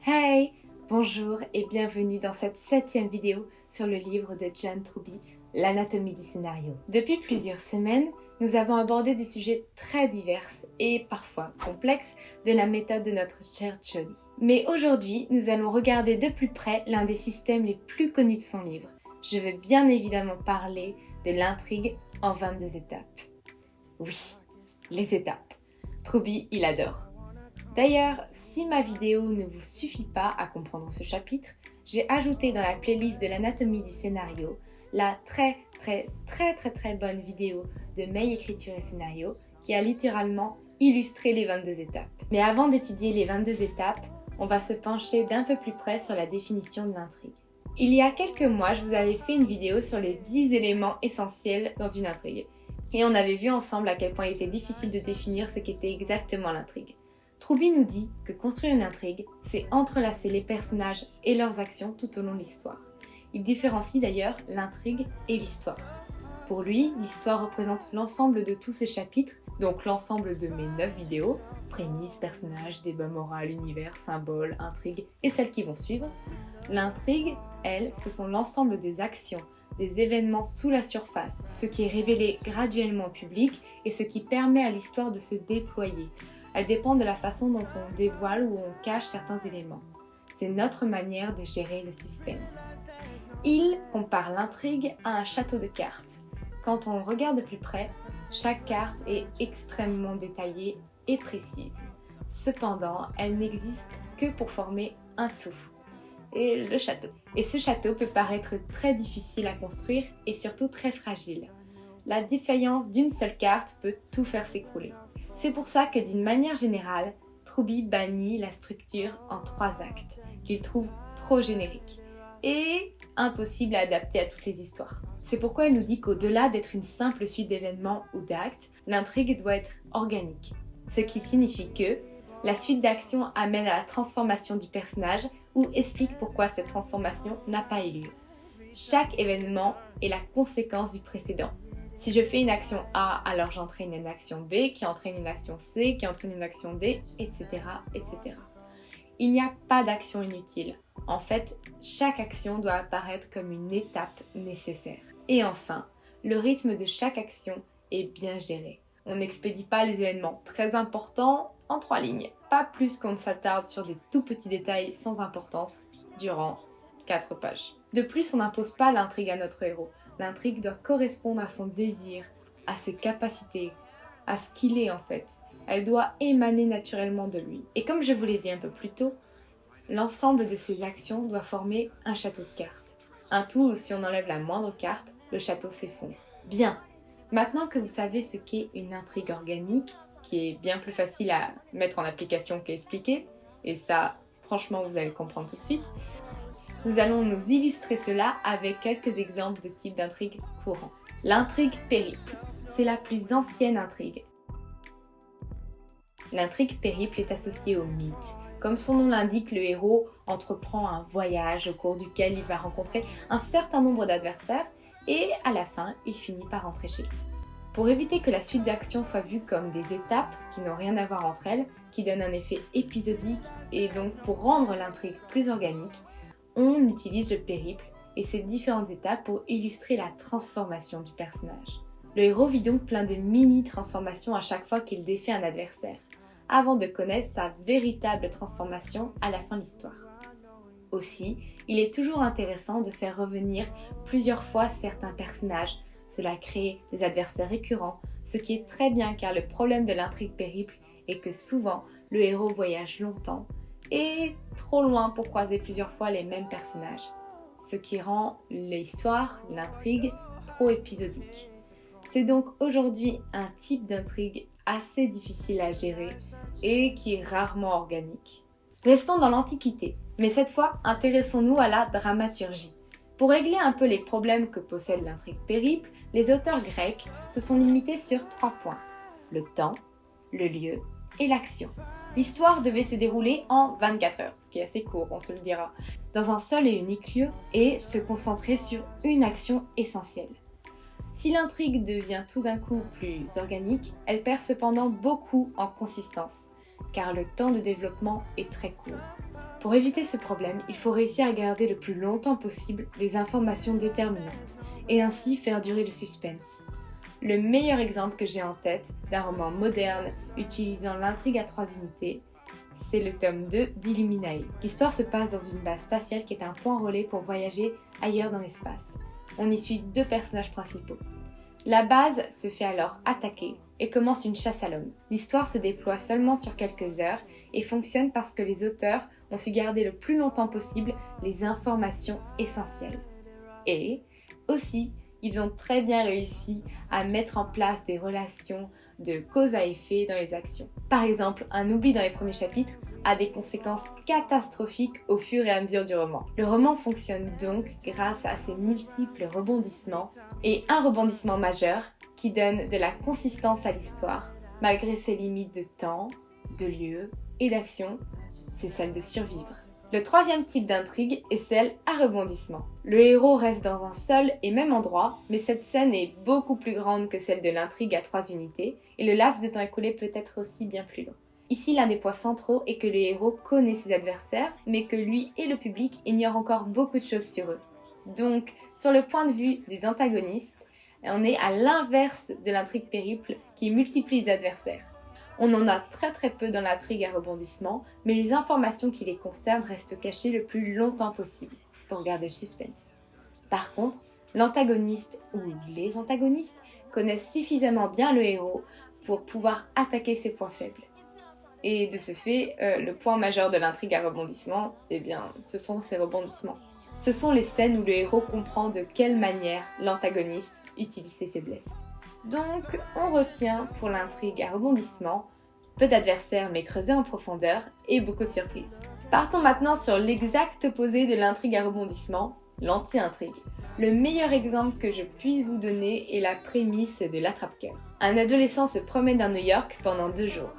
Hey, bonjour et bienvenue dans cette 7e vidéo sur le livre de John Truby, L'anatomie du scénario. Depuis plusieurs semaines, nous avons abordé des sujets très divers et parfois complexes de la méthode de notre chère Jodie. Mais aujourd'hui, nous allons regarder de plus près l'un des systèmes les plus connus de son livre. Je veux bien évidemment parler de l'intrigue en 22 étapes. Oui, les étapes. Truby, il adore. D'ailleurs, si ma vidéo ne vous suffit pas à comprendre ce chapitre, j'ai ajouté dans la playlist de l'anatomie du scénario la très bonne vidéo de May Écriture et Scénario qui a littéralement illustré les 22 étapes. Mais avant d'étudier les 22 étapes, on va se pencher d'un peu plus près sur la définition de l'intrigue. Il y a quelques mois, je vous avais fait une vidéo sur les 10 éléments essentiels dans une intrigue. Et on avait vu ensemble à quel point il était difficile de définir ce qu'était exactement l'intrigue. Truby nous dit que construire une intrigue, c'est entrelacer les personnages et leurs actions tout au long de l'histoire. Il différencie d'ailleurs l'intrigue et l'histoire. Pour lui, l'histoire représente l'ensemble de tous ces chapitres, donc l'ensemble de mes 9 vidéos, prémices, personnages, débat moral, univers, symboles, intrigues et celles qui vont suivre. L'intrigue, elle, ce sont l'ensemble des actions, des événements sous la surface, ce qui est révélé graduellement au public et ce qui permet à l'histoire de se déployer. Elle dépend de la façon dont on dévoile ou on cache certains éléments. C'est notre manière de gérer le suspense. Il compare l'intrigue à un château de cartes. Quand on regarde de plus près, chaque carte est extrêmement détaillée et précise. Cependant, elle n'existe que pour former un tout. Et le château. Et ce château peut paraître très difficile à construire et surtout très fragile. La défaillance d'une seule carte peut tout faire s'écrouler. C'est pour ça que d'une manière générale, Truby bannit la structure en 3 actes, qu'il trouve trop générique et impossible à adapter à toutes les histoires. C'est pourquoi il nous dit qu'au-delà d'être une simple suite d'événements ou d'actes, l'intrigue doit être organique. Ce qui signifie que la suite d'actions amène à la transformation du personnage ou explique pourquoi cette transformation n'a pas eu lieu. Chaque événement est la conséquence du précédent. Si je fais une action A, alors j'entraîne une action B, qui entraîne une action C, qui entraîne une action D, etc. etc. Il n'y a pas d'action inutile. En fait, chaque action doit apparaître comme une étape nécessaire. Et enfin, le rythme de chaque action est bien géré. On n'expédie pas les événements très importants en 3 lignes, pas plus qu'on ne s'attarde sur des tout petits détails sans importance durant 4 pages. De plus, on n'impose pas l'intrigue à notre héros. L'intrigue doit correspondre à son désir, à ses capacités, à ce qu'il est en fait. Elle doit émaner naturellement de lui. Et comme je vous l'ai dit un peu plus tôt, l'ensemble de ces actions doit former un château de cartes. Un tout où si on enlève la moindre carte, le château s'effondre. Bien, maintenant que vous savez ce qu'est une intrigue organique, qui est bien plus facile à mettre en application qu'à expliquer, et ça, franchement, vous allez le comprendre tout de suite, nous allons nous illustrer cela avec quelques exemples de types d'intrigues courants. L'intrigue périple, c'est la plus ancienne intrigue. L'intrigue périple est associée au mythe. Comme son nom l'indique, le héros entreprend un voyage au cours duquel il va rencontrer un certain nombre d'adversaires et à la fin, il finit par rentrer chez lui. Pour éviter que la suite d'actions soit vue comme des étapes qui n'ont rien à voir entre elles, qui donnent un effet épisodique et donc pour rendre l'intrigue plus organique, on utilise le périple et ses différentes étapes pour illustrer la transformation du personnage. Le héros vit donc plein de mini-transformations à chaque fois qu'il défait un adversaire, avant de connaître sa véritable transformation à la fin de l'histoire. Aussi, il est toujours intéressant de faire revenir plusieurs fois certains personnages. Cela crée des adversaires récurrents, ce qui est très bien car le problème de l'intrigue périple est que souvent le héros voyage longtemps et trop loin pour croiser plusieurs fois les mêmes personnages, ce qui rend l'histoire, l'intrigue, trop épisodique. C'est donc aujourd'hui un type d'intrigue assez difficile à gérer et qui est rarement organique. Restons dans l'Antiquité, mais cette fois intéressons-nous à la dramaturgie. Pour régler un peu les problèmes que possède l'intrigue périple, les auteurs grecs se sont limités sur 3 points, le temps, le lieu et l'action. L'histoire devait se dérouler en 24 heures, ce qui est assez court, on se le dira, dans un seul et unique lieu et se concentrer sur une action essentielle. Si l'intrigue devient tout d'un coup plus organique, elle perd cependant beaucoup en consistance, car le temps de développement est très court. Pour éviter ce problème, il faut réussir à garder le plus longtemps possible les informations déterminantes et ainsi faire durer le suspense. Le meilleur exemple que j'ai en tête d'un roman moderne utilisant l'intrigue à 3 unités, c'est le tome 2 d'Illuminae. L'histoire se passe dans une base spatiale qui est un point relais pour voyager ailleurs dans l'espace. On y suit 2 personnages principaux. La base se fait alors attaquer et commence une chasse à l'homme. L'histoire se déploie seulement sur quelques heures et fonctionne parce que les auteurs ont su garder le plus longtemps possible les informations essentielles. Et aussi, ils ont très bien réussi à mettre en place des relations de cause à effet dans les actions. Par exemple, un oubli dans les premiers chapitres a des conséquences catastrophiques au fur et à mesure du roman. Le roman fonctionne donc grâce à ses multiples rebondissements et un rebondissement majeur qui donne de la consistance à l'histoire, malgré ses limites de temps, de lieu et d'action, c'est celle de survivre. Le 3e type d'intrigue est celle à rebondissement. Le héros reste dans un seul et même endroit, mais cette scène est beaucoup plus grande que celle de l'intrigue à 3 unités, et le laps de temps écoulé peut être aussi bien plus long. Ici, l'un des points centraux est que le héros connaît ses adversaires, mais que lui et le public ignorent encore beaucoup de choses sur eux. Donc, sur le point de vue des antagonistes, on est à l'inverse de l'intrigue périple qui multiplie les adversaires. On en a très peu dans l'intrigue à rebondissement, mais les informations qui les concernent restent cachées le plus longtemps possible, pour garder le suspense. Par contre, l'antagoniste ou les antagonistes connaissent suffisamment bien le héros pour pouvoir attaquer ses points faibles. Et de ce fait, le point majeur de l'intrigue à rebondissement, ce sont ces rebondissements. Ce sont les scènes où le héros comprend de quelle manière l'antagoniste utilise ses faiblesses. Donc, on retient pour l'intrigue à rebondissement peu d'adversaires mais creusés en profondeur et beaucoup de surprises. Partons maintenant sur l'exact opposé de l'intrigue à rebondissement, l'anti-intrigue. Le meilleur exemple que je puisse vous donner est la prémisse de l'attrape-cœur. Un adolescent se promène à New York pendant 2 jours.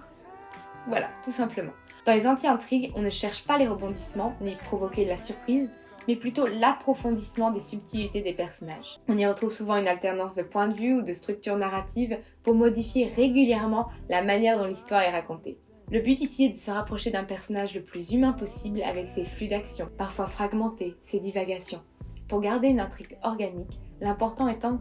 Voilà, tout simplement. Dans les anti-intrigues, on ne cherche pas les rebondissements ni provoquer de la surprise, mais plutôt l'approfondissement des subtilités des personnages. On y retrouve souvent une alternance de points de vue ou de structure narrative pour modifier régulièrement la manière dont l'histoire est racontée. Le but ici est de se rapprocher d'un personnage le plus humain possible avec ses flux d'action, parfois fragmentés, ses divagations. Pour garder une intrigue organique, l'important étant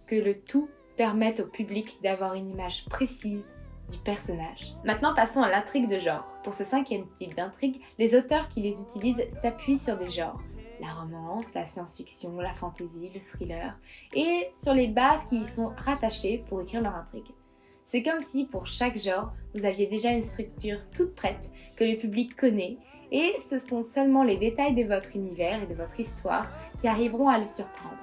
que le tout permette au public d'avoir une image précise du personnage. Maintenant passons à l'intrigue de genre. Pour ce 5e type d'intrigue, les auteurs qui les utilisent s'appuient sur des genres. La romance, la science-fiction, la fantasy, le thriller, et sur les bases qui y sont rattachées pour écrire leur intrigue. C'est comme si pour chaque genre, vous aviez déjà une structure toute prête que le public connaît, et ce sont seulement les détails de votre univers et de votre histoire qui arriveront à le surprendre.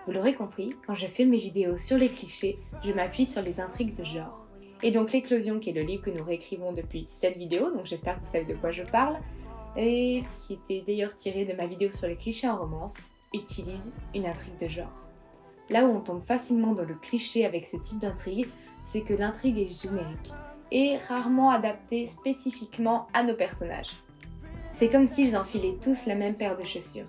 Vous l'aurez compris, quand je fais mes vidéos sur les clichés, je m'appuie sur les intrigues de genre. Et donc L'Éclosion, qui est le livre que nous réécrivons depuis cette vidéo, donc j'espère que vous savez de quoi je parle, et qui était d'ailleurs tiré de ma vidéo sur les clichés en romance, utilise une intrigue de genre. Là où on tombe facilement dans le cliché avec ce type d'intrigue, c'est que l'intrigue est générique et rarement adaptée spécifiquement à nos personnages. C'est comme s'ils enfilaient tous la même paire de chaussures,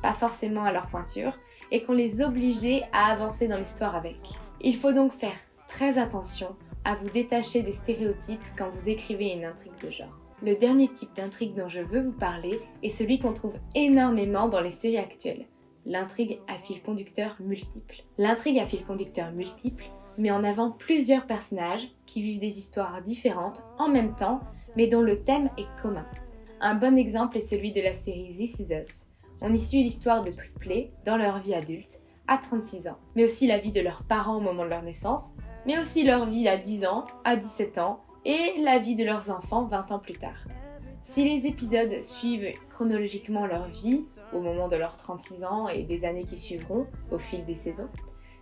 pas forcément à leur pointure, et qu'on les obligeait à avancer dans l'histoire avec. Il faut donc faire très attention à vous détacher des stéréotypes quand vous écrivez une intrigue de genre. Le dernier type d'intrigue dont je veux vous parler est celui qu'on trouve énormément dans les séries actuelles, l'intrigue à fil conducteur multiple. L'intrigue à fil conducteur multiple met en avant plusieurs personnages qui vivent des histoires différentes en même temps, mais dont le thème est commun. Un bon exemple est celui de la série This Is Us. On y suit l'histoire de triplés dans leur vie adulte à 36 ans, mais aussi la vie de leurs parents au moment de leur naissance, mais aussi leur vie à 10 ans, à 17 ans, et la vie de leurs enfants 20 ans plus tard. Si les épisodes suivent chronologiquement leur vie, au moment de leurs 36 ans et des années qui suivront, au fil des saisons,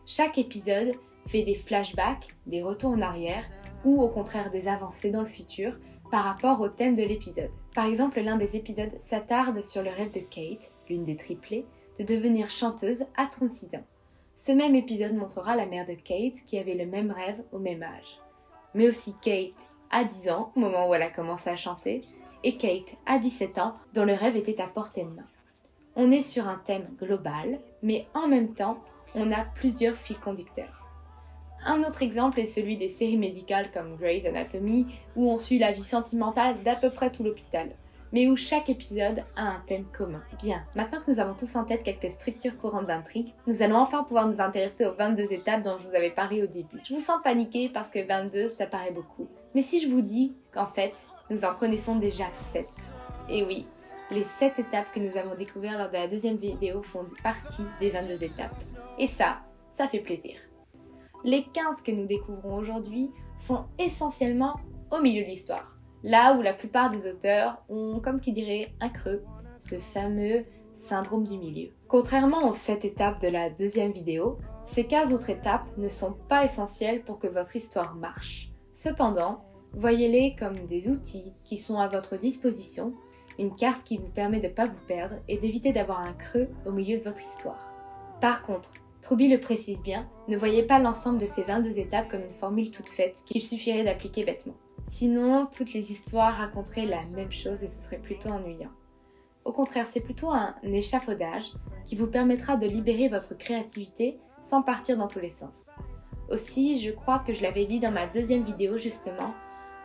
chaque épisode fait des flashbacks, des retours en arrière, ou au contraire des avancées dans le futur, par rapport au thème de l'épisode. Par exemple, l'un des épisodes s'attarde sur le rêve de Kate, l'une des triplées, de devenir chanteuse à 36 ans. Ce même épisode montrera la mère de Kate qui avait le même rêve au même âge. Mais aussi Kate à 10 ans, au moment où elle a commencé à chanter, et Kate à 17 ans, dont le rêve était à portée de main. On est sur un thème global, mais en même temps, on a plusieurs fils conducteurs. Un autre exemple est celui des séries médicales comme Grey's Anatomy, où on suit la vie sentimentale d'à peu près tout l'hôpital. mais où chaque épisode a un thème commun. Bien, maintenant que nous avons tous en tête quelques structures courantes d'intrigue, nous allons enfin pouvoir nous intéresser aux 22 étapes dont je vous avais parlé au début. Je vous sens paniquer parce que 22, ça paraît beaucoup. Mais si je vous dis qu'en fait, nous en connaissons déjà 7. Et oui, les 7 étapes que nous avons découvertes lors de la deuxième vidéo font partie des 22 étapes. Et ça fait plaisir. Les 15 que nous découvrons aujourd'hui sont essentiellement au milieu de l'histoire. Là où la plupart des auteurs ont, comme qui dirait, un creux, ce fameux syndrome du milieu. Contrairement aux 7 étapes de la deuxième vidéo, ces 15 autres étapes ne sont pas essentielles pour que votre histoire marche. Cependant, voyez-les comme des outils qui sont à votre disposition, une carte qui vous permet de ne pas vous perdre et d'éviter d'avoir un creux au milieu de votre histoire. Par contre, Trouby le précise bien, ne voyez pas l'ensemble de ces 22 étapes comme une formule toute faite qu'il suffirait d'appliquer bêtement. Sinon, toutes les histoires raconteraient la même chose et ce serait plutôt ennuyant. Au contraire, c'est plutôt un échafaudage qui vous permettra de libérer votre créativité sans partir dans tous les sens. Aussi, je crois que je l'avais dit dans ma deuxième vidéo justement,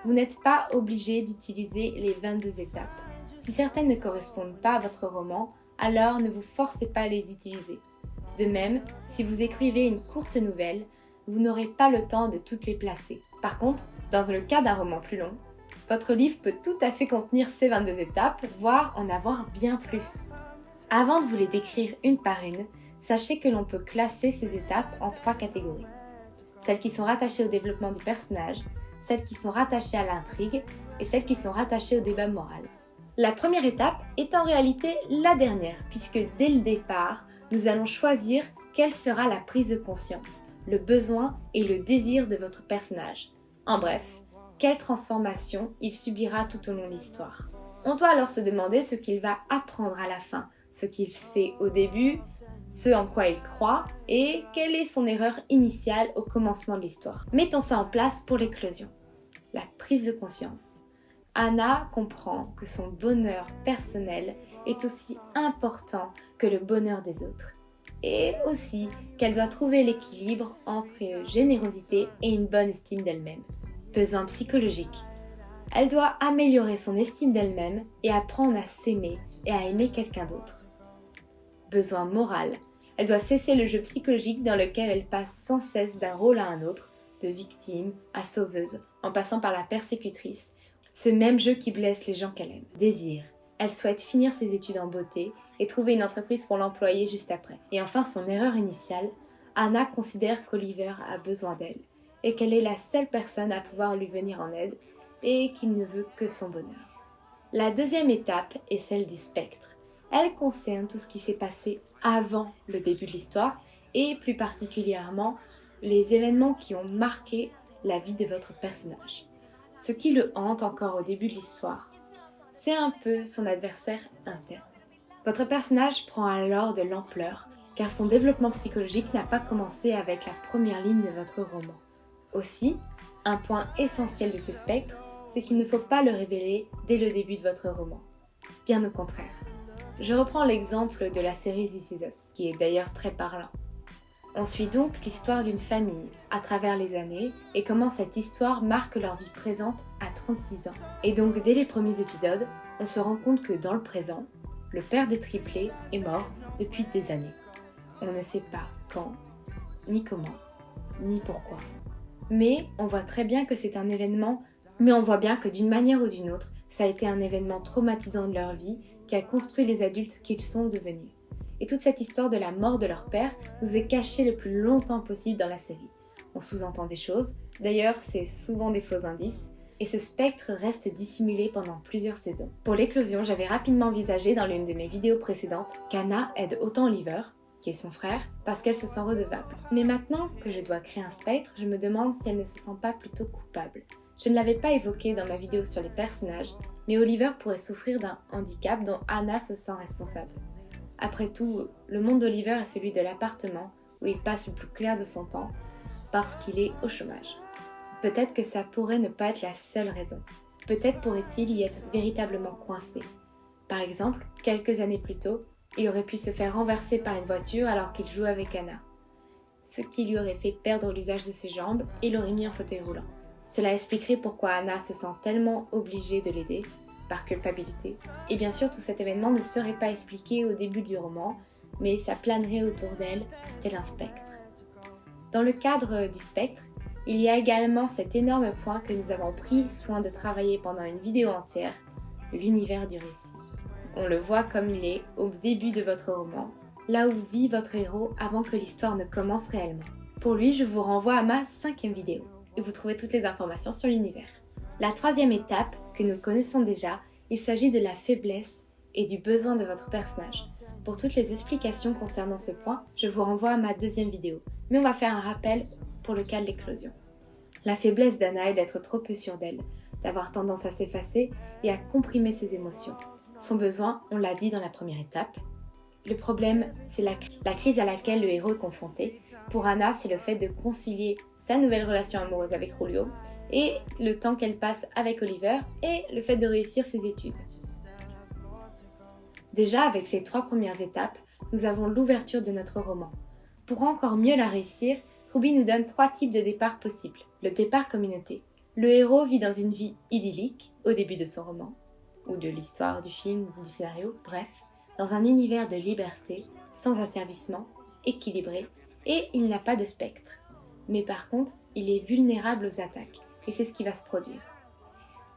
vous n'êtes pas obligé d'utiliser les 22 étapes. Si certaines ne correspondent pas à votre roman, alors ne vous forcez pas à les utiliser. De même, si vous écrivez une courte nouvelle, vous n'aurez pas le temps de toutes les placer. Par contre, dans le cas d'un roman plus long, votre livre peut tout à fait contenir ces 22 étapes, voire en avoir bien plus. Avant de vous les décrire une par une, sachez que l'on peut classer ces étapes en 3 catégories. Celles qui sont rattachées au développement du personnage, celles qui sont rattachées à l'intrigue et celles qui sont rattachées au débat moral. La première étape est en réalité la dernière, puisque dès le départ, nous allons choisir quelle sera la prise de conscience, le besoin et le désir de votre personnage. En bref, quelle transformation il subira tout au long de l'histoire. On doit alors se demander ce qu'il va apprendre à la fin, ce qu'il sait au début, ce en quoi il croit et quelle est son erreur initiale au commencement de l'histoire. Mettons ça en place pour l'éclosion. La prise de conscience. Anna comprend que son bonheur personnel est aussi important que le bonheur des autres. Et aussi qu'elle doit trouver l'équilibre entre une générosité et une bonne estime d'elle-même. Besoin psychologique. Elle doit améliorer son estime d'elle-même et apprendre à s'aimer et à aimer quelqu'un d'autre. Besoin moral. Elle doit cesser le jeu psychologique dans lequel elle passe sans cesse d'un rôle à un autre, de victime à sauveuse, en passant par la persécutrice, ce même jeu qui blesse les gens qu'elle aime. Désir. Elle souhaite finir ses études en beauté et trouver une entreprise pour l'employer juste après. Et enfin, son erreur initiale, Anna considère qu'Oliver a besoin d'elle et qu'elle est la seule personne à pouvoir lui venir en aide et qu'il ne veut que son bonheur. La deuxième étape est celle du spectre. Elle concerne tout ce qui s'est passé avant le début de l'histoire et plus particulièrement les événements qui ont marqué la vie de votre personnage. Ce qui le hante encore au début de l'histoire, c'est un peu son adversaire interne. Votre personnage prend alors de l'ampleur car son développement psychologique n'a pas commencé avec la première ligne de votre roman. Aussi, un point essentiel de ce spectre, c'est qu'il ne faut pas le révéler dès le début de votre roman. Bien au contraire. Je reprends l'exemple de la série This Is Us, qui est d'ailleurs très parlant. On suit donc l'histoire d'une famille à travers les années et comment cette histoire marque leur vie présente à 36 ans. Et donc dès les premiers épisodes, on se rend compte que dans le présent, le père des triplés est mort depuis des années. On ne sait pas quand, ni comment, ni pourquoi. Mais on voit très bien que c'est un événement, mais on voit bien que d'une manière ou d'une autre, ça a été un événement traumatisant de leur vie qui a construit les adultes qu'ils sont devenus. Et toute cette histoire de la mort de leur père nous est cachée le plus longtemps possible dans la série. On sous-entend des choses, d'ailleurs c'est souvent des faux indices, et ce spectre reste dissimulé pendant plusieurs saisons. Pour l'éclosion, j'avais rapidement envisagé dans l'une de mes vidéos précédentes qu'Anna aide autant Oliver, qui est son frère, parce qu'elle se sent redevable. Mais maintenant que je dois créer un spectre, je me demande si elle ne se sent pas plutôt coupable. Je ne l'avais pas évoqué dans ma vidéo sur les personnages, mais Oliver pourrait souffrir d'un handicap dont Anna se sent responsable. Après tout, le monde d'Oliver est celui de l'appartement où il passe le plus clair de son temps parce qu'il est au chômage. Peut-être que ça pourrait ne pas être la seule raison. Peut-être pourrait-il y être véritablement coincé. Par exemple, quelques années plus tôt, il aurait pu se faire renverser par une voiture alors qu'il jouait avec Anna, ce qui lui aurait fait perdre l'usage de ses jambes et l'aurait mis en fauteuil roulant. Cela expliquerait pourquoi Anna se sent tellement obligée de l'aider, par culpabilité. Et bien sûr, tout cet événement ne serait pas expliqué au début du roman, mais ça planerait autour d'elle tel un spectre. Dans le cadre du spectre, il y a également cet énorme point que nous avons pris soin de travailler pendant une vidéo entière, l'univers du récit. On le voit comme il est au début de votre roman, là où vit votre héros avant que l'histoire ne commence réellement. Pour lui, je vous renvoie à ma 5e vidéo, où vous trouvez toutes les informations sur l'univers. La 3e étape, que nous connaissons déjà, il s'agit de la faiblesse et du besoin de votre personnage. Pour toutes les explications concernant ce point, je vous renvoie à ma 2e vidéo, mais on va faire un rappel pour le cas de l'éclosion. La faiblesse d'Anna est d'être trop peu sûre d'elle, d'avoir tendance à s'effacer et à comprimer ses émotions. Son besoin, on l'a dit dans la première étape. Le problème, c'est la crise à laquelle le héros est confronté. Pour Anna, c'est le fait de concilier sa nouvelle relation amoureuse avec Julio et le temps qu'elle passe avec Oliver et le fait de réussir ses études. Déjà, avec ces 3 premières étapes, nous avons l'ouverture de notre roman. Pour encore mieux la réussir, Truby nous donne 3 types de départ possibles. Le départ communauté. Le héros vit dans une vie idyllique au début de son roman, ou de l'histoire, du film, du scénario, bref, dans un univers de liberté, sans asservissement, équilibré, et il n'a pas de spectre. Mais par contre, il est vulnérable aux attaques, et c'est ce qui va se produire.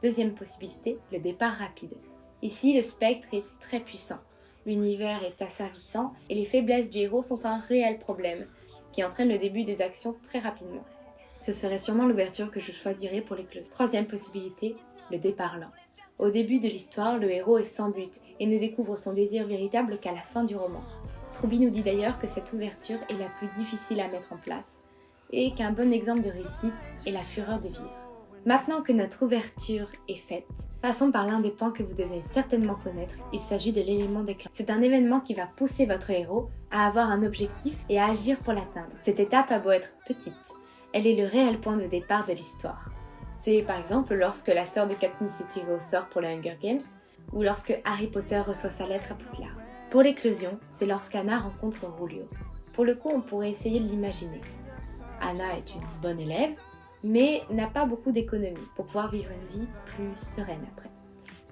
Deuxième possibilité, le départ rapide. Ici, le spectre est très puissant, l'univers est asservissant, et les faiblesses du héros sont un réel problème, qui entraîne le début des actions très rapidement. Ce serait sûrement l'ouverture que je choisirais pour l'éclosion. Troisième possibilité, le départ lent. Au début de l'histoire, le héros est sans but et ne découvre son désir véritable qu'à la fin du roman. Truby nous dit d'ailleurs que cette ouverture est la plus difficile à mettre en place et qu'un bon exemple de réussite est la fureur de vivre. Maintenant que notre ouverture est faite, passons par l'un des points que vous devez certainement connaître, il s'agit de l'élément déclencheur. C'est un événement qui va pousser votre héros à avoir un objectif et à agir pour l'atteindre. Cette étape a beau être petite, elle est le réel point de départ de l'histoire. C'est par exemple lorsque la sœur de Katniss est tirée au sort pour les Hunger Games ou lorsque Harry Potter reçoit sa lettre à Poudlard. Pour l'éclosion, c'est lorsqu'Anna rencontre Julio. Pour le coup, on pourrait essayer de l'imaginer. Anna est une bonne élève, mais n'a pas beaucoup d'économie pour pouvoir vivre une vie plus sereine après.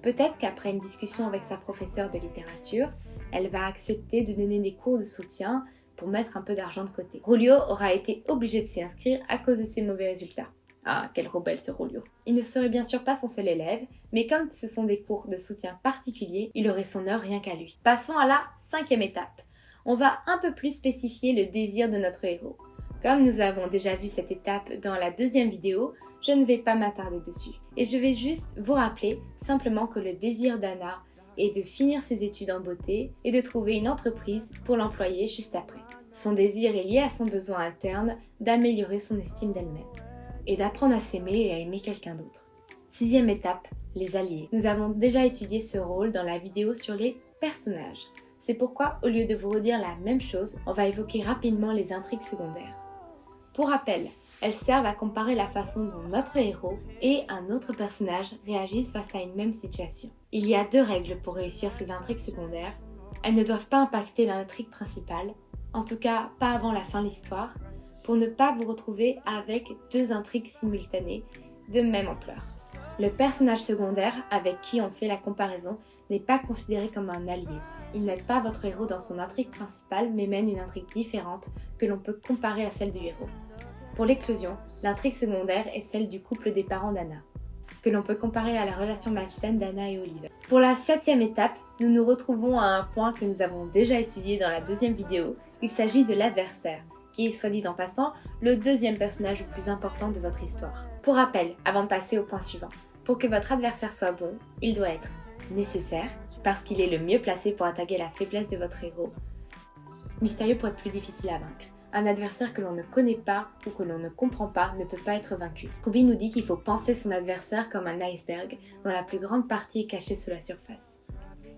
Peut-être qu'après une discussion avec sa professeure de littérature, elle va accepter de donner des cours de soutien pour mettre un peu d'argent de côté. Julio aura été obligé de s'y inscrire à cause de ses mauvais résultats. Ah, quel rebelle ce Julio. Il ne serait bien sûr pas son seul élève, mais comme ce sont des cours de soutien particuliers, il aurait son heure rien qu'à lui. Passons à la 5e étape. On va un peu plus spécifier le désir de notre héros. Comme nous avons déjà vu cette étape dans la 2e vidéo, je ne vais pas m'attarder dessus. Et je vais juste vous rappeler simplement que le désir d'Anna est de finir ses études en beauté et de trouver une entreprise pour l'employer juste après. Son désir est lié à son besoin interne d'améliorer son estime d'elle-même et d'apprendre à s'aimer et à aimer quelqu'un d'autre. 6e étape, les alliés. Nous avons déjà étudié ce rôle dans la vidéo sur les personnages. C'est pourquoi, au lieu de vous redire la même chose, on va évoquer rapidement les intrigues secondaires. Pour rappel, elles servent à comparer la façon dont notre héros et un autre personnage réagissent face à une même situation. Il y a 2 règles pour réussir ces intrigues secondaires. Elles ne doivent pas impacter l'intrigue principale, en tout cas pas avant la fin de l'histoire, pour ne pas vous retrouver avec 2 intrigues simultanées de même ampleur. Le personnage secondaire avec qui on fait la comparaison n'est pas considéré comme un allié. Il n'aide pas votre héros dans son intrigue principale mais mène une intrigue différente que l'on peut comparer à celle du héros. Pour l'éclosion, l'intrigue secondaire est celle du couple des parents d'Anna, que l'on peut comparer à la relation malsaine d'Anna et Oliver. Pour la 7e étape, nous nous retrouvons à un point que nous avons déjà étudié dans la 2e vidéo. Il s'agit de l'adversaire, qui est, soit dit en passant, le 2e personnage le plus important de votre histoire. Pour rappel, avant de passer au point suivant, pour que votre adversaire soit bon, il doit être nécessaire, parce qu'il est le mieux placé pour attaquer la faiblesse de votre héros, mystérieux pour être plus difficile à vaincre. Un adversaire que l'on ne connaît pas ou que l'on ne comprend pas ne peut pas être vaincu. Truby nous dit qu'il faut penser son adversaire comme un iceberg dont la plus grande partie est cachée sous la surface.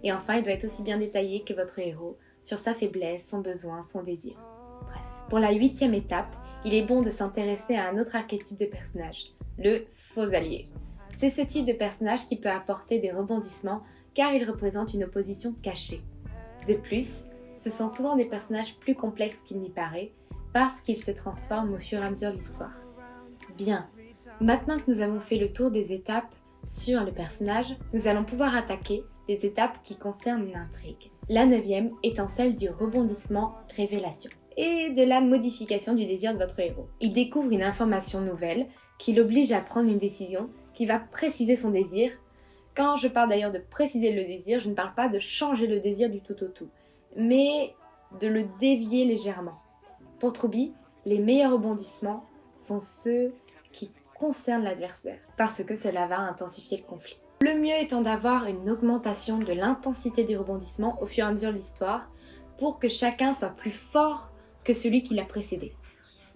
Et enfin, il doit être aussi bien détaillé que votre héros sur sa faiblesse, son besoin, son désir. Bref. Pour la 8e étape, il est bon de s'intéresser à un autre archétype de personnage, le faux allié. C'est ce type de personnage qui peut apporter des rebondissements car il représente une opposition cachée. De plus, ce sont souvent des personnages plus complexes qu'il n'y paraît parce qu'ils se transforment au fur et à mesure de l'histoire. Bien, maintenant que nous avons fait le tour des étapes, sur le personnage, nous allons pouvoir attaquer les étapes qui concernent l'intrigue. La 9e étant celle du rebondissement révélation et de la modification du désir de votre héros. Il découvre une information nouvelle qui l'oblige à prendre une décision qui va préciser son désir. Quand je parle d'ailleurs de préciser le désir, je ne parle pas de changer le désir du tout au tout, mais de le dévier légèrement. Pour Truby, les meilleurs rebondissements sont ceux qui concernent l'adversaire, parce que cela va intensifier le conflit. Le mieux étant d'avoir une augmentation de l'intensité du rebondissement au fur et à mesure de l'histoire, pour que chacun soit plus fort que celui qui l'a précédé.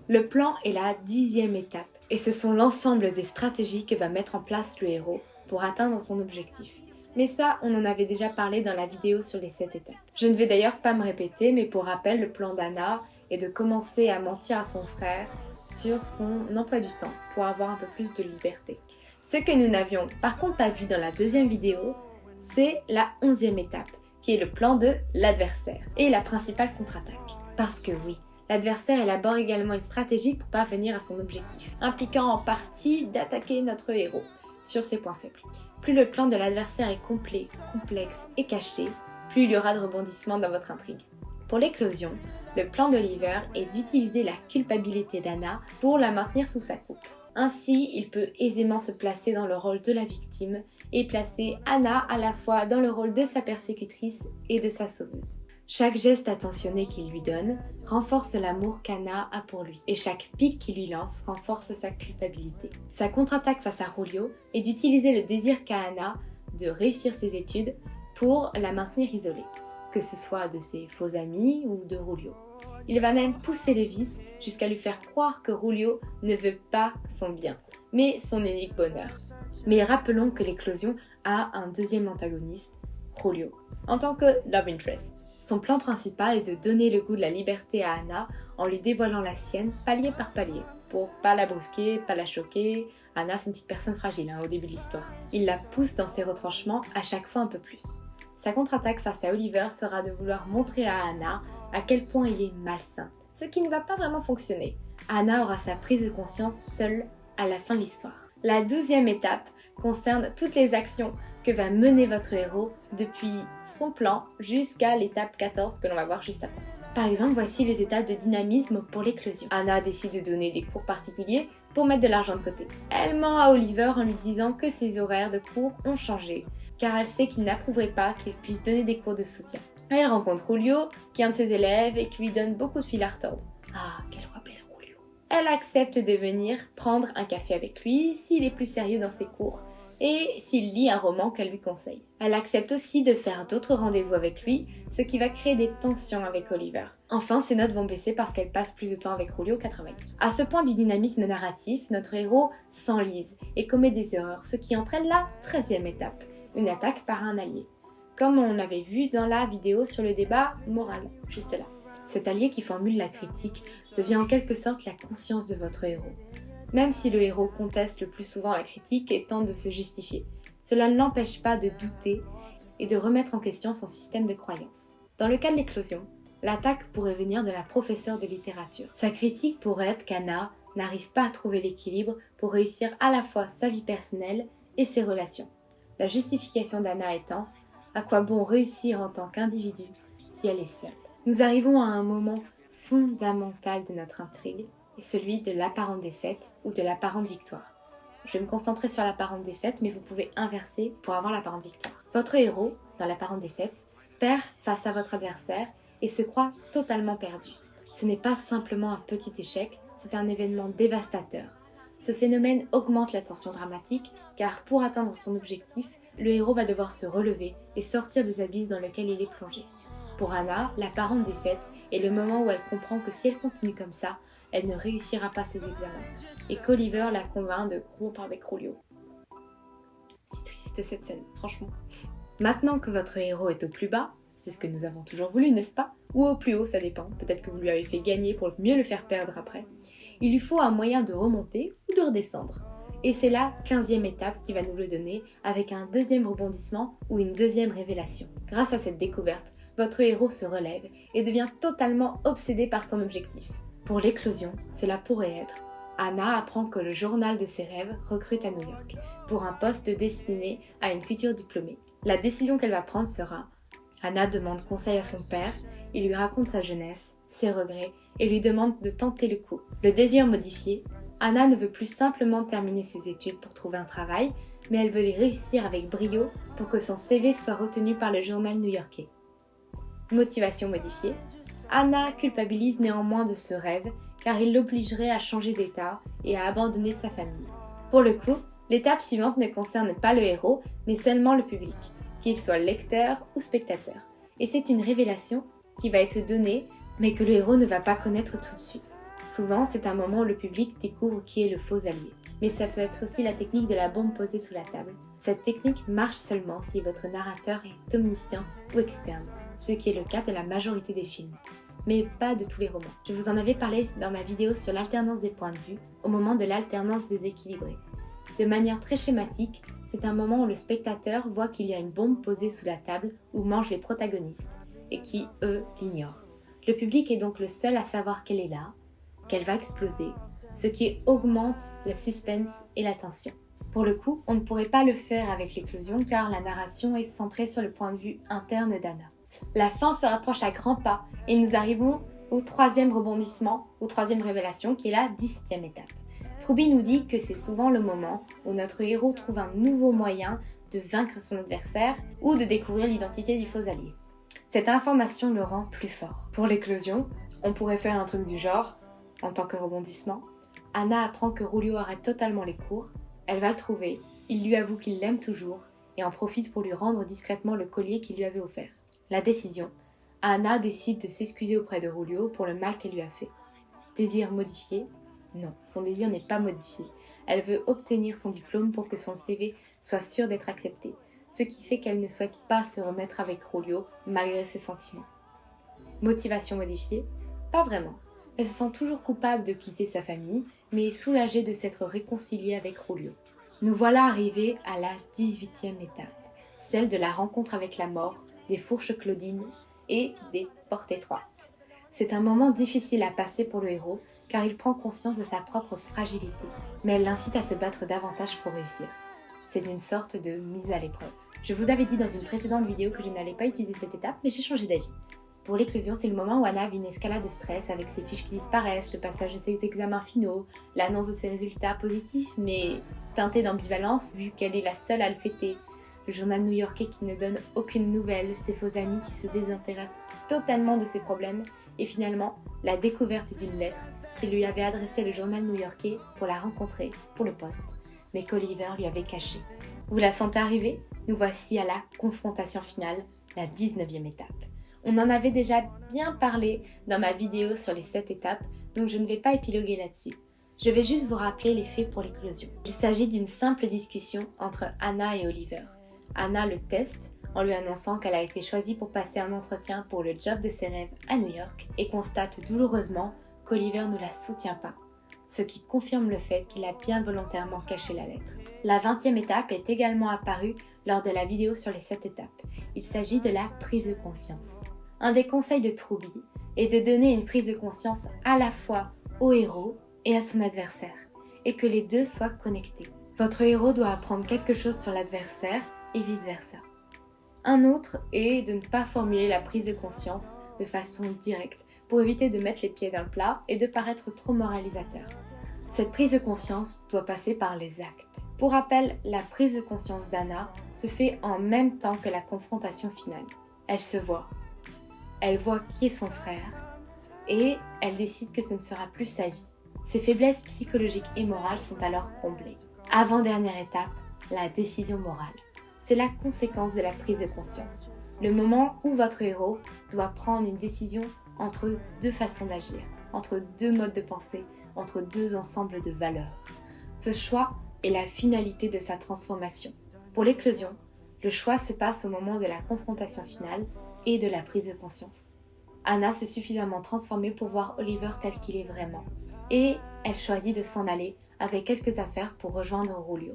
Le plan est la 10e étape, et ce sont l'ensemble des stratégies que va mettre en place le héros pour atteindre son objectif. Mais ça, on en avait déjà parlé dans la vidéo sur les 7 étapes. Je ne vais d'ailleurs pas me répéter, mais pour rappel, le plan d'Anna est de commencer à mentir à son frère sur son emploi du temps pour avoir un peu plus de liberté. Ce que nous n'avions par contre pas vu dans la 2e vidéo, c'est la 11e étape, qui est le plan de l'adversaire et la principale contre-attaque. Parce que oui, l'adversaire élabore également une stratégie pour parvenir à son objectif, impliquant en partie d'attaquer notre héros sur ses points faibles. Plus le plan de l'adversaire est complet, complexe et caché, plus il y aura de rebondissements dans votre intrigue. Pour l'éclosion, le plan d'Oliver est d'utiliser la culpabilité d'Anna pour la maintenir sous sa coupe. Ainsi, il peut aisément se placer dans le rôle de la victime et placer Anna à la fois dans le rôle de sa persécutrice et de sa sauveuse. Chaque geste attentionné qu'il lui donne renforce l'amour qu'Anna a pour lui, et chaque pique qu'il lui lance renforce sa culpabilité. Sa contre-attaque face à Julio est d'utiliser le désir qu'a Anna de réussir ses études pour la maintenir isolée, que ce soit de ses faux amis ou de Julio. Il va même pousser le vice jusqu'à lui faire croire que Julio ne veut pas son bien, mais son unique bonheur. Mais rappelons que l'éclosion a un deuxième antagoniste, Julio, en tant que love interest. Son plan principal est de donner le goût de la liberté à Anna en lui dévoilant la sienne palier par palier, pour pas la brusquer, pas la choquer. Anna, c'est une petite personne fragile au début de l'histoire. Il la pousse dans ses retranchements à chaque fois un peu plus. Sa contre-attaque face à Oliver sera de vouloir montrer à Anna à quel point il est malsain, ce qui ne va pas vraiment fonctionner. Anna aura sa prise de conscience seule à la fin de l'histoire. La 12e étape concerne toutes les actions que va mener votre héros depuis son plan jusqu'à l'étape 14 que l'on va voir juste après. Par exemple, voici les étapes de dynamisme pour l'éclosion. Anna décide de donner des cours particuliers pour mettre de l'argent de côté. Elle ment à Oliver en lui disant que ses horaires de cours ont changé, car elle sait qu'il n'approuverait pas qu'il puisse donner des cours de soutien. Elle rencontre Julio, qui est un de ses élèves et qui lui donne beaucoup de fil à retordre. Ah, quelle voix belle Julio. Elle accepte de venir prendre un café avec lui s'il est plus sérieux dans ses cours et s'il lit un roman qu'elle lui conseille. Elle accepte aussi de faire d'autres rendez-vous avec lui, ce qui va créer des tensions avec Oliver. Enfin, ses notes vont baisser parce qu'elle passe plus de temps avec Julio qu'à travailler. À ce point du dynamisme narratif, notre héros s'enlise et commet des erreurs, ce qui entraîne la 13e étape, une attaque par un allié. Comme on l'avait vu dans la vidéo sur le débat moral, juste là. Cet allié qui formule la critique devient en quelque sorte la conscience de votre héros. Même si le héros conteste le plus souvent la critique et tente de se justifier, cela ne l'empêche pas de douter et de remettre en question son système de croyances. Dans le cas de l'éclosion, l'attaque pourrait venir de la professeure de littérature. Sa critique pourrait être qu'Anna n'arrive pas à trouver l'équilibre pour réussir à la fois sa vie personnelle et ses relations. La justification d'Anna étant « à quoi bon réussir en tant qu'individu si elle est seule ?» Nous arrivons à un moment fondamental de notre intrigue, et celui de l'apparente défaite ou de l'apparente victoire. Je vais me concentrer sur l'apparente défaite, mais vous pouvez inverser pour avoir l'apparente victoire. Votre héros, dans l'apparente défaite, perd face à votre adversaire et se croit totalement perdu. Ce n'est pas simplement un petit échec, c'est un événement dévastateur. Ce phénomène augmente la tension dramatique, car pour atteindre son objectif, le héros va devoir se relever et sortir des abysses dans lesquels il est plongé. Pour Anna, l'apparente défaite est le moment où elle comprend que si elle continue comme ça, elle ne réussira pas ses examens, et qu'Oliver la convainc de rompre avec Julio. Si triste cette scène, franchement. Maintenant que votre héros est au plus bas, c'est ce que nous avons toujours voulu, n'est-ce pas? Ou au plus haut, ça dépend, peut-être que vous lui avez fait gagner pour mieux le faire perdre après. Il lui faut un moyen de remonter ou de redescendre. Et c'est la 15e étape qui va nous le donner, avec un deuxième rebondissement ou une deuxième révélation. Grâce à cette découverte, votre héros se relève et devient totalement obsédé par son objectif. Pour l'éclosion, cela pourrait être Anna apprend que le journal de ses rêves recrute à New York pour un poste destiné à une future diplômée. La décision qu'elle va prendre sera: Anna demande conseil à son père, il lui raconte sa jeunesse, ses regrets et lui demande de tenter le coup. Le désir modifié, Anna ne veut plus simplement terminer ses études pour trouver un travail, mais elle veut les réussir avec brio pour que son CV soit retenu par le journal new-yorkais. Motivation modifiée, Anna culpabilise néanmoins de ce rêve car il l'obligerait à changer d'état et à abandonner sa famille. Pour le coup, l'étape suivante ne concerne pas le héros, mais seulement le public, qu'il soit lecteur ou spectateur. Et c'est une révélation qui va être donnée, mais que le héros ne va pas connaître tout de suite. Souvent, c'est un moment où le public découvre qui est le faux allié. Mais ça peut être aussi la technique de la bombe posée sous la table. Cette technique marche seulement si votre narrateur est omniscient ou externe, ce qui est le cas de la majorité des films. Mais pas de tous les romans. Je vous en avais parlé dans ma vidéo sur l'alternance des points de vue, au moment de l'alternance déséquilibrée. De manière très schématique, c'est un moment où le spectateur voit qu'il y a une bombe posée sous la table où mangent les protagonistes, et qui, eux, l'ignorent. Le public est donc le seul à savoir qu'elle est là, qu'elle va exploser, ce qui augmente le suspense et la tension. Pour le coup, on ne pourrait pas le faire avec l'éclosion car la narration est centrée sur le point de vue interne d'Anna. La fin se rapproche à grands pas et nous arrivons au troisième rebondissement, ou troisième révélation qui est la 17e étape. Truby nous dit que c'est souvent le moment où notre héros trouve un nouveau moyen de vaincre son adversaire ou de découvrir l'identité du faux allié. Cette information le rend plus fort. Pour l'éclosion, on pourrait faire un truc du genre, en tant que rebondissement, Anna apprend que Julio arrête totalement les cours, elle va le trouver, il lui avoue qu'il l'aime toujours et en profite pour lui rendre discrètement le collier qu'il lui avait offert. La décision, Anna décide de s'excuser auprès de Julio pour le mal qu'elle lui a fait. Désir modifié? Non, son désir n'est pas modifié. Elle veut obtenir son diplôme pour que son CV soit sûr d'être accepté, ce qui fait qu'elle ne souhaite pas se remettre avec Julio malgré ses sentiments. Motivation modifiée? Pas vraiment. Elle se sent toujours coupable de quitter sa famille, mais est soulagée de s'être réconciliée avec Julio. Nous voilà arrivés à la 18e étape, celle de la rencontre avec la mort, des fourches Claudine et des portes étroites. C'est un moment difficile à passer pour le héros, car il prend conscience de sa propre fragilité, mais elle l'incite à se battre davantage pour réussir. C'est une sorte de mise à l'épreuve. Je vous avais dit dans une précédente vidéo que je n'allais pas utiliser cette étape, mais j'ai changé d'avis. Pour l'éclosion, c'est le moment où Anna vit une escalade de stress avec ses fiches qui disparaissent, le passage de ses examens finaux, l'annonce de ses résultats positifs mais teintés d'ambivalence vu qu'elle est la seule à le fêter, le journal new-yorkais qui ne donne aucune nouvelle, ses faux amis qui se désintéressent totalement de ses problèmes et finalement la découverte d'une lettre qu'il lui avait adressée le journal new-yorkais pour la rencontrer pour le poste, mais qu'Oliver lui avait cachée. Vous la sentez arriver? Nous voici à la confrontation finale, la 19e étape. On en avait déjà bien parlé dans ma vidéo sur les 7 étapes, donc je ne vais pas épiloguer là-dessus. Je vais juste vous rappeler les faits pour l'éclosion. Il s'agit d'une simple discussion entre Anna et Oliver. Anna le teste en lui annonçant qu'elle a été choisie pour passer un entretien pour le job de ses rêves à New York et constate douloureusement qu'Oliver ne la soutient pas, ce qui confirme le fait qu'il a bien volontairement caché la lettre. La 20e étape est également apparue lors de la vidéo sur les 7 étapes. Il s'agit de la prise de conscience. Un des conseils de Truby est de donner une prise de conscience à la fois au héros et à son adversaire, et que les deux soient connectés. Votre héros doit apprendre quelque chose sur l'adversaire et vice-versa. Un autre est de ne pas formuler la prise de conscience de façon directe pour éviter de mettre les pieds dans le plat et de paraître trop moralisateur. Cette prise de conscience doit passer par les actes. Pour rappel, la prise de conscience d'Anna se fait en même temps que la confrontation finale. Elle se voit. Elle voit qui est son frère et elle décide que ce ne sera plus sa vie. Ses faiblesses psychologiques et morales sont alors comblées. Avant-dernière étape, la décision morale. C'est la conséquence de la prise de conscience. Le moment où votre héros doit prendre une décision entre deux façons d'agir, entre deux modes de pensée, entre deux ensembles de valeurs. Ce choix est la finalité de sa transformation. Pour l'éclosion, le choix se passe au moment de la confrontation finale et de la prise de conscience. Anna s'est suffisamment transformée pour voir Oliver tel qu'il est vraiment. Et elle choisit de s'en aller avec quelques affaires pour rejoindre Julio.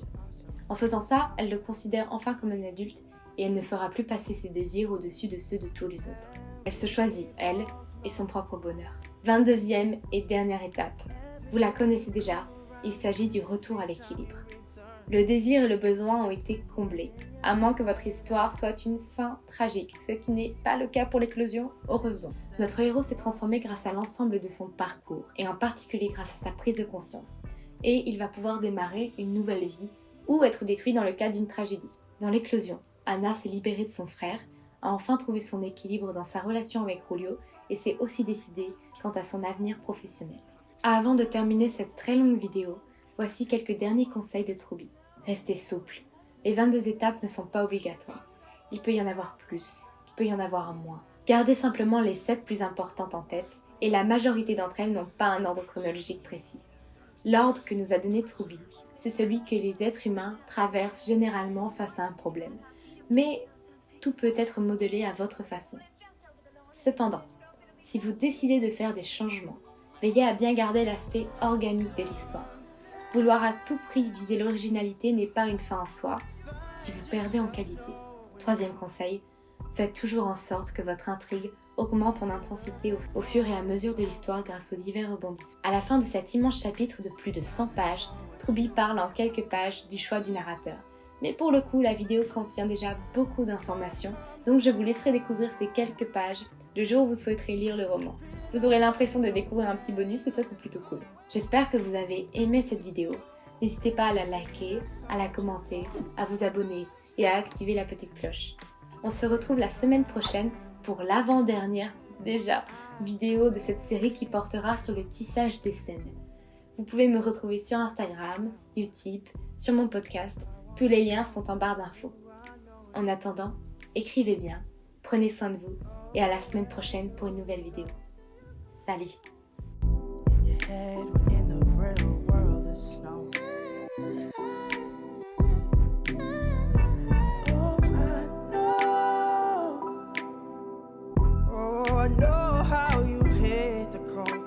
En faisant ça, elle le considère enfin comme un adulte et elle ne fera plus passer ses désirs au-dessus de ceux de tous les autres. Elle se choisit, elle, et son propre bonheur. 22e et dernière étape, Vous la connaissez déjà, il s'agit du retour à l'équilibre. Le désir et le besoin ont été comblés, à moins que votre histoire soit une fin tragique, ce qui n'est pas le cas pour l'éclosion, heureusement. Notre héros s'est transformé grâce à l'ensemble de son parcours, et en particulier grâce à sa prise de conscience. Et il va pouvoir démarrer une nouvelle vie, ou être détruit dans le cas d'une tragédie. Dans l'éclosion, Anna s'est libérée de son frère, a enfin trouvé son équilibre dans sa relation avec Julio, et s'est aussi décidée quant à son avenir professionnel. Avant de terminer cette très longue vidéo, voici quelques derniers conseils de Truby. Restez souple. Les 22 étapes ne sont pas obligatoires. Il peut y en avoir plus, il peut y en avoir moins. Gardez simplement les 7 plus importantes en tête, et la majorité d'entre elles n'ont pas un ordre chronologique précis. L'ordre que nous a donné Truby, c'est celui que les êtres humains traversent généralement face à un problème. Mais tout peut être modelé à votre façon. Cependant, si vous décidez de faire des changements, veillez à bien garder l'aspect organique de l'histoire. Vouloir à tout prix viser l'originalité n'est pas une fin en soi, si vous perdez en qualité. Troisième conseil, faites toujours en sorte que votre intrigue augmente en intensité au fur et à mesure de l'histoire grâce aux divers rebondissements. À la fin de cet immense chapitre de plus de 100 pages, Truby parle en quelques pages du choix du narrateur. Mais pour le coup, la vidéo contient déjà beaucoup d'informations, donc je vous laisserai découvrir ces quelques pages le jour où vous souhaiterez lire le roman. Vous aurez l'impression de découvrir un petit bonus et ça c'est plutôt cool. J'espère que vous avez aimé cette vidéo. N'hésitez pas à la liker, à la commenter, à vous abonner et à activer la petite cloche. On se retrouve la semaine prochaine pour l'avant-dernière, déjà, vidéo de cette série qui portera sur le tissage des scènes. Vous pouvez me retrouver sur Instagram, YouTube, sur mon podcast. Tous les liens sont en barre d'infos. En attendant, écrivez bien, prenez soin de vous et à la semaine prochaine pour une nouvelle vidéo. Salut! I know how you